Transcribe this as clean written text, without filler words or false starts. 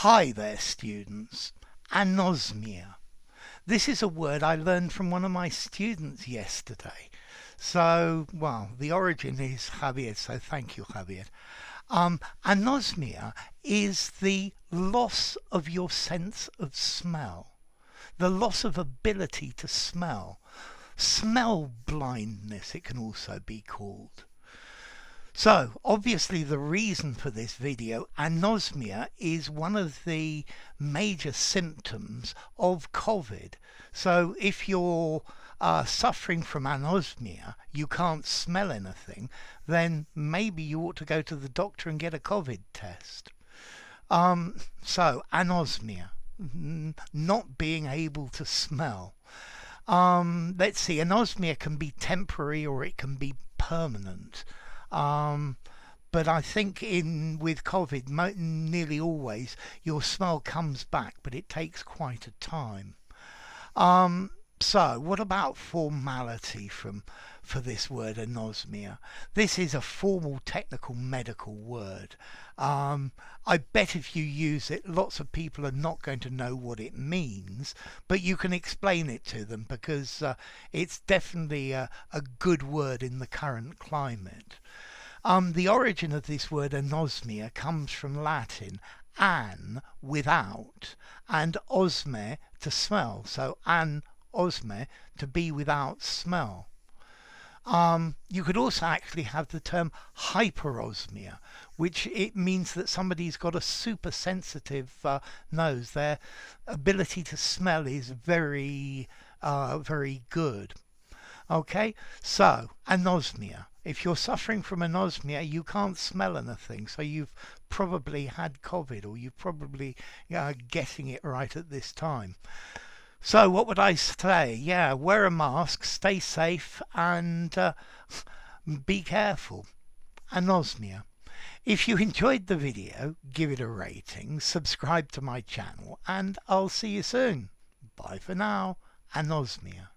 Hi there, students. Anosmia. This is a word I learned from one of my students yesterday. So, well, the origin is Javier, so thank you, Javier. Anosmia is the loss of your sense of smell, the loss of ability to smell. Smell blindness, it can also be called. So, obviously the reason for this video, anosmia is one of the major symptoms of COVID. So if you're suffering from anosmia, you can't smell anything, then maybe you ought to go to the doctor and get a COVID test. So, anosmia, not being able to smell. Let's see, anosmia can be temporary or it can be permanent. But I think with COVID, nearly always your smell comes back, but it takes quite a time. So what about formality for this word anosmia? This is a formal technical medical word. I bet if you use it, lots of people are not going to know what it means, but you can explain it to them because it's definitely a good word in the current climate. The origin of this word anosmia comes from Latin an, without, and osme, to smell. So anosme, to be without smell. You could also actually have the term hyperosmia, which it means that somebody's got a super sensitive nose. Their ability to smell is very good. Okay, so anosmia. If you're suffering from anosmia, you can't smell anything, so you've probably had COVID, or you're probably getting it right at this time. So what would I say? Yeah, wear a mask, stay safe, and be careful. Anosmia. If you enjoyed the video, give it a rating, subscribe to my channel, and I'll see you soon. Bye for now. Anosmia.